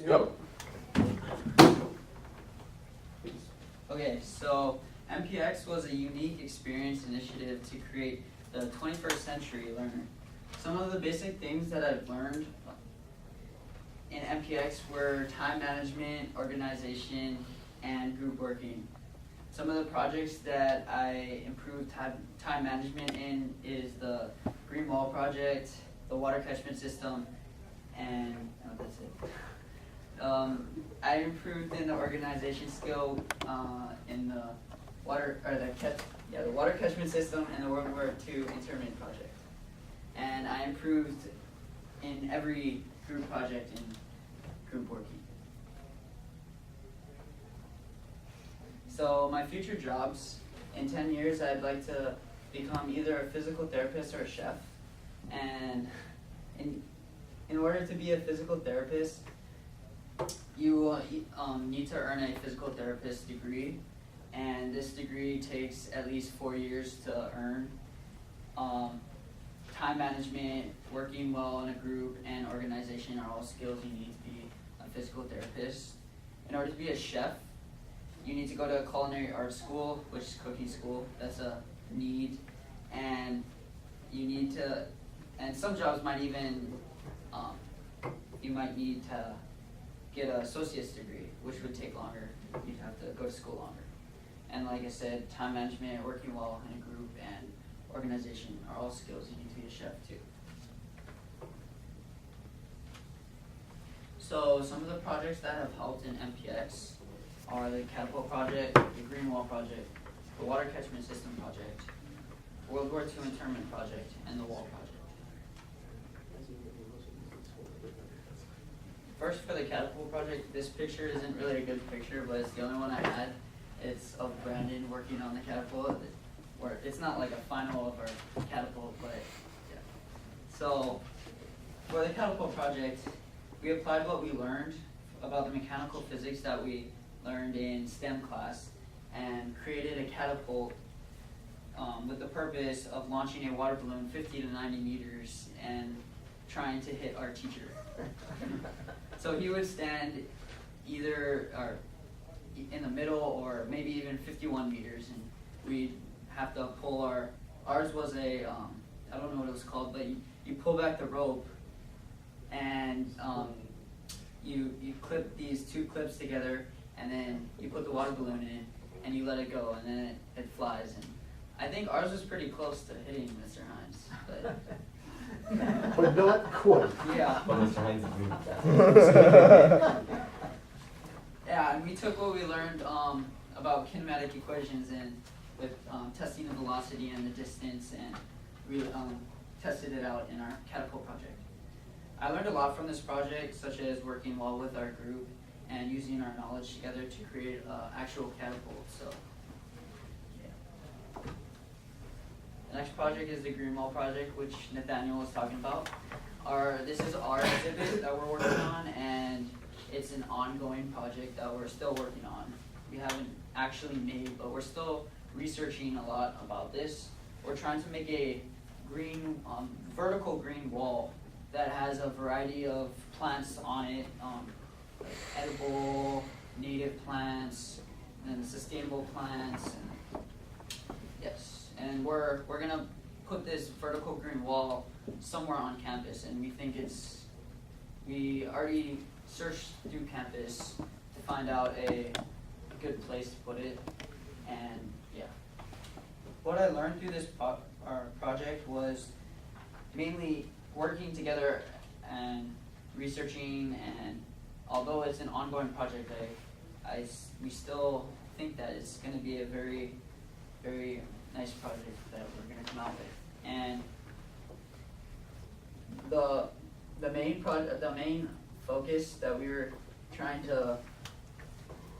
Go. Okay, so MPX was a unique experience initiative to create the 21st century learner. Some of the basic things that I've learned in MPX were time management, organization, and group working. Some of the projects that I improved time management in is the Green Wall project, the water catchment system, and that's it. I improved in the organization skill in the water catchment system and the World War II internment project. And I improved in every group project in group working. So my future jobs, in 10 years I'd like to become either a physical therapist or a chef. And in order to be a physical therapist, you need to earn a physical therapist degree, and this degree takes at least 4 years to earn. Time management, working well in a group, and organization are all skills you need to be a physical therapist. In order to be a chef, you need to go to a culinary arts school, which is cooking school. That's a need, and you need to, and some jobs might even, you might need to get an associate's degree, which would take longer. You'd have to go to school longer. And like I said, time management, working well in a group, and organization are all skills you need to be a chef too. So some of the projects that have helped in MPX are the Catapult project, the Green Wall project, the Water Catchment System project, World War II internment project, and the Wall project. First, for the Catapult project, this picture isn't really a good picture, but it's the only one I had. It's of Brandon working on the Catapult. It's not like a final of our Catapult, but yeah. So, for the Catapult project, we applied what we learned about the mechanical physics that we learned in STEM class and created a catapult with the purpose of launching a water balloon 50 to 90 meters and trying to hit our teacher. So he would stand either in the middle or maybe even 51 meters, and we'd have to pull ours was a, I don't know what it was called, but you pull back the rope and you clip these two clips together, and then you put the water balloon in and you let it go, and then it flies. And I think ours was pretty close to hitting Mr. Hines, but But not quite. yeah. But Mr. Hines agreed with that. Yeah, and we took what we learned about kinematic equations and with testing the velocity and the distance, and we tested it out in our Catapult project. I learned a lot from this project, such as working well with our group and using our knowledge together to create actual catapult. So, yeah. The next project is the Green Wall project, which Nathaniel was talking about. This is our exhibit that we're working on, and it's an ongoing project that we're still working on. We haven't actually made, but we're still researching a lot about this. We're trying to make a green, vertical green wall that has a variety of plants on it, like edible, native plants, and sustainable plants. And yes, and we're gonna put this vertical green wall somewhere on campus, and we think we already searched through campus to find out a good place to put it, and yeah. What I learned through this our project was mainly working together and researching, and although it's an ongoing project, we still think that it's going to be a very, very nice project that we're going to come out with. And the main focus that we were trying to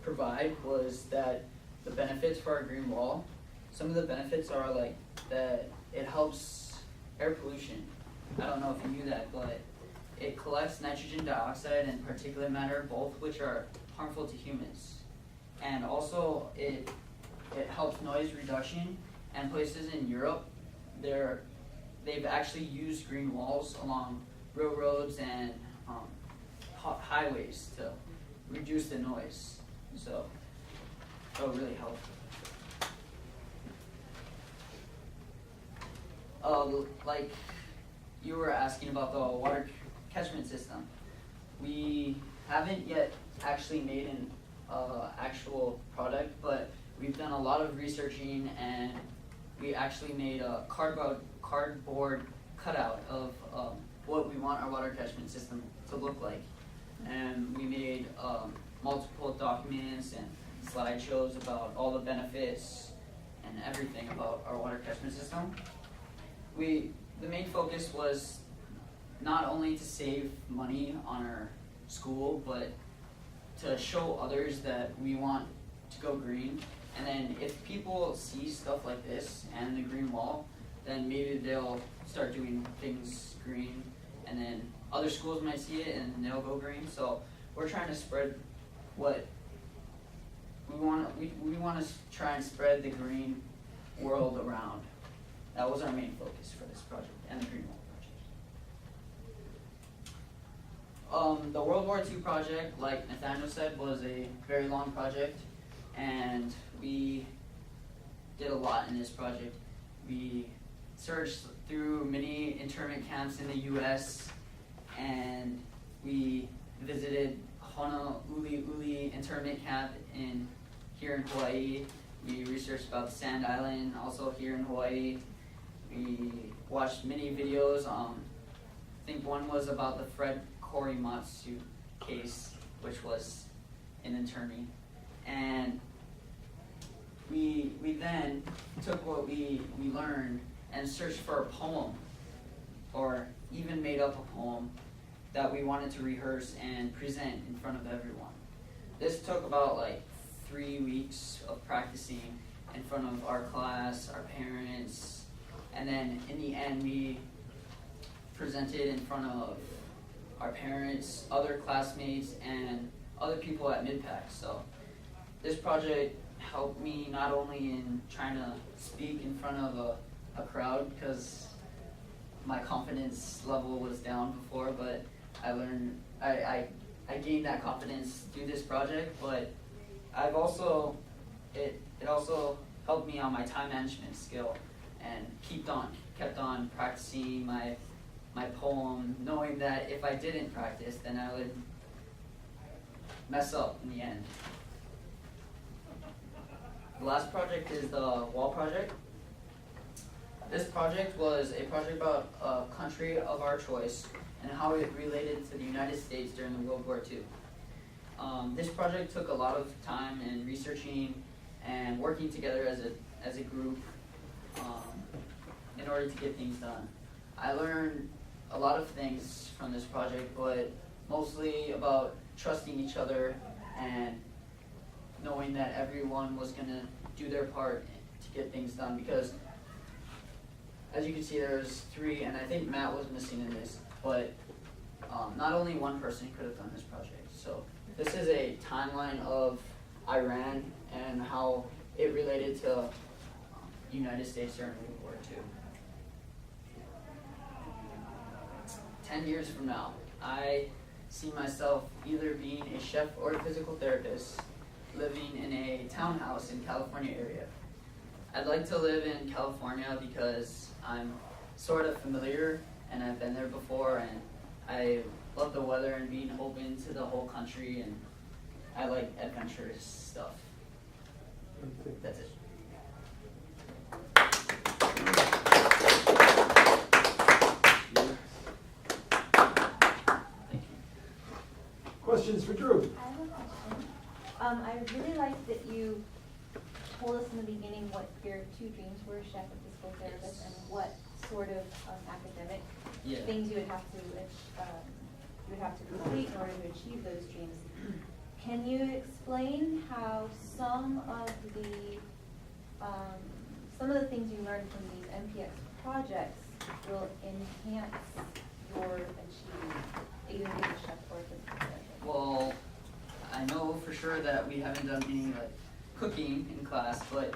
provide was that the benefits for our green wall. Some of the benefits are like that it helps air pollution. I don't know if you knew that, but it collects nitrogen dioxide and particulate matter, both which are harmful to humans. And also it helps noise reduction, and places in Europe, they've actually used green walls along railroads and highways to reduce the noise. So that would really help. Like you were asking about the water catchment system, we haven't yet actually made an actual product, but we've done a lot of researching, and we actually made a cardboard cutout of what we want our water catchment system to look like. And we made multiple documents and slideshows about all the benefits and everything about our water catchment system. The main focus was not only to save money on our school, but to show others that we want to go green. And then if people see stuff like this and the green wall, then maybe they'll start doing things green, and then other schools might see it and they'll go green. So we're trying to spread what we want. We want to try and spread the green world around. That was our main focus for this project and the green wall project. The World War II project, like Nathaniel said, was a very long project, and we did a lot in this project. We searched through many internment camps in the U.S., and we visited Honolulu internment camp here in Hawaii. We researched about the Sand Island, also here in Hawaii. We watched many videos. I think one was about the Fred Korimatsu case, which was in internment. And we then took what we learned and searched for a poem, or even made up a poem that we wanted to rehearse and present in front of everyone. This took about like 3 weeks of practicing in front of our class, our parents, and then in the end we presented in front of our parents, other classmates, and other people at Midpack. So this project helped me not only in trying to speak in front of a crowd, because my confidence level was down before, but I learned, I gained that confidence through this project, but I've also, it also helped me on my time management skill, and kept on practicing my poem, knowing that if I didn't practice, then I would mess up in the end. The last project is the wall project. This project was a project about a country of our choice and how it related to the United States during World War II. This project took a lot of time in researching and working together as a group in order to get things done. I learned a lot of things from this project, but mostly about trusting each other and knowing that everyone was going to do their part to get things done, because as you can see there's 3, and I think Matt was missing in this, but not only one person could have done this project. So this is a timeline of Iran and how it related to the United States during World War II. 10 years from now, I see myself either being a chef or a physical therapist living in a townhouse in California area. I'd like to live in California because I'm sort of familiar and I've been there before, and I love the weather and being open to the whole country, and I like adventurous stuff. That's it. Questions for Drew? I have a question. I really liked that you told us in the beginning what your 2 dreams were, chef and physical therapist, Yes. and what sort of academic things you would have to complete in order to achieve those dreams. Can you explain how some of the things you learned from these MPX projects will enhance your achievement, either being a chef or a physical therapist? Well, I know for sure that we haven't done any like cooking in class, but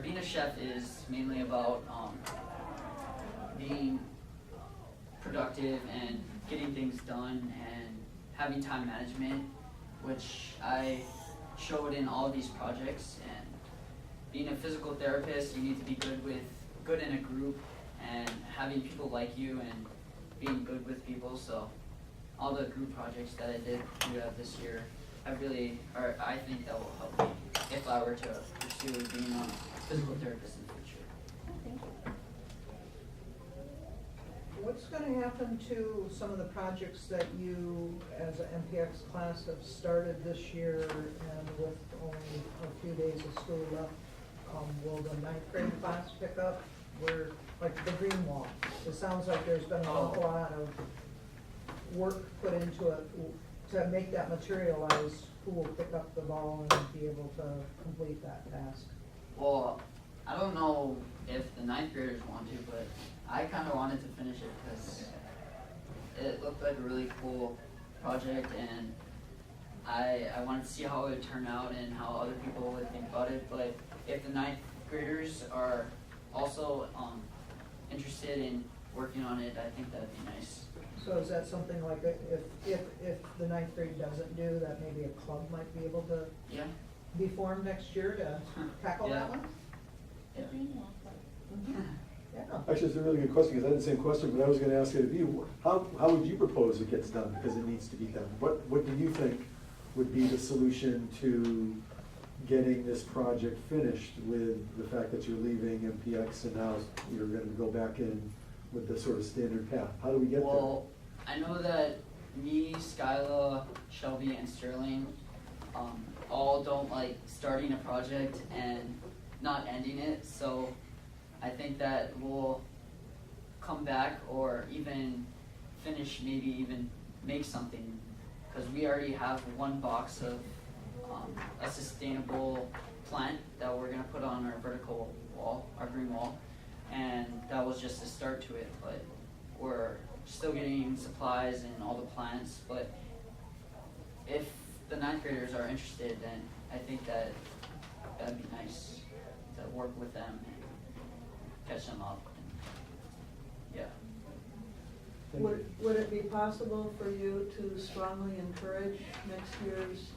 being a chef is mainly about being productive and getting things done and having time management, which I showed in all these projects. And being a physical therapist, you need to be good in a group and having people like you and being good with people. So all the group projects that I did throughout this year, I think that will help me if I were to pursue being a physical therapist in the future. Thank you. What's gonna happen to some of the projects that you, as an MPX class, have started this year and with only a few days of school left? Will the ninth grade class pick up where, like the green wall? It sounds like there's been an awful lot of work put into it to make that materialize. Who will pick up the ball and be able to complete that task? Well, I don't know if the ninth graders want to, but I kind of wanted to finish it because it looked like a really cool project, and I wanted to see how it would turn out and how other people would think about it. But if the ninth graders are also interested in working on it, I think that'd be nice. So is that something like if the ninth grade doesn't do that, maybe a club might be able to Yeah. be formed next year to tackle that one? The green wall club. Yeah. Actually, it's a really good question, because I had the same question, but I was gonna ask it of you. How would you propose it gets done, because it needs to be done? What do you think would be the solution to getting this project finished with the fact that you're leaving MPX and now you're gonna go back in with the sort of standard path? How do we get there? Well, I know that me, Skyla, Shelby, and Sterling all don't like starting a project and not ending it, so I think that we'll come back or even finish, maybe even make something, because we already have one box of a sustainable plant that we're gonna put on our vertical wall, our green wall, and that was just a start to it, but we're still getting supplies and all the plants. But if the ninth graders are interested, then I think that'd be nice to work with them and catch them up. And, yeah. Would it be possible for you to strongly encourage next year's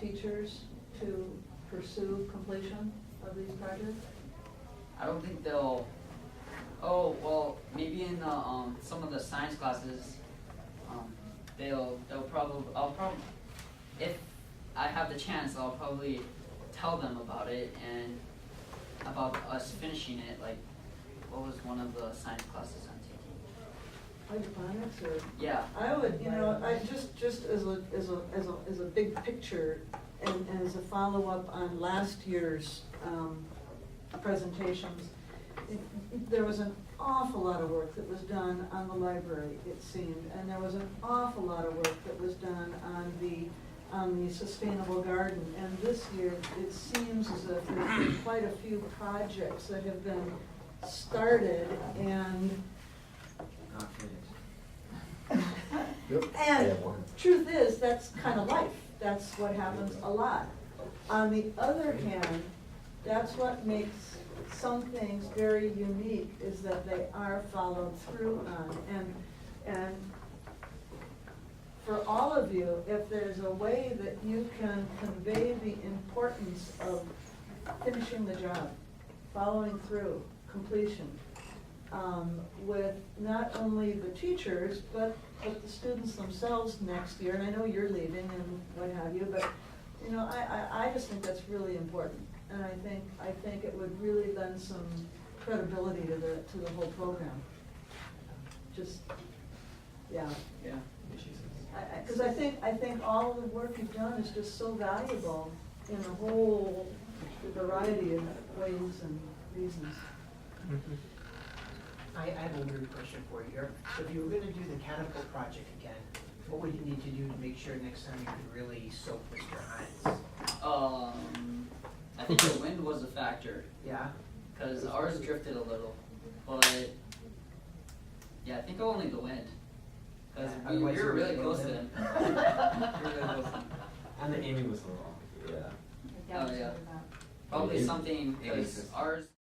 teachers to pursue completion of these projects? I don't think they'll. Oh well, maybe in the some of the science classes, they'll probably. I'll probably, if I have the chance, I'll probably tell them about it and about us finishing it. Like, what was one of the science classes I'm taking? Hydroponics or? Yeah. I would, I just as a big picture and as a follow-up on last year's presentations, there was an awful lot of work that was done on the library, it seemed, and there was an awful lot of work that was done on the sustainable garden. And this year, it seems as if there's been quite a few projects that have been started and Not finished. Yep. And truth is, that's kind of life. That's what happens a lot. On the other hand, that's what makes some things very unique, is that they are followed through on. And for all of you, if there's a way that you can convey the importance of finishing the job, following through, completion, with not only the teachers, but the students themselves next year, and I know you're leaving and what have you, but I just think that's really important, and I think it would really lend some credibility to the whole program. Just, yeah. Yeah. Because I think all of the work you've done is just so valuable in a whole variety of ways and reasons. I have a weird question for you. So if you were gonna do the catapult project again, what would you need to do to make sure next time you could really soak Mr. Hines? I think the wind was a factor, Yeah? because ours drifted a little, but yeah, I think only the wind, because Yeah, we otherwise were you really would close to go him. We were really close to him. And the aiming was a little off. Yeah. Oh, yeah. About Probably Maybe- something, maybe because it's- ours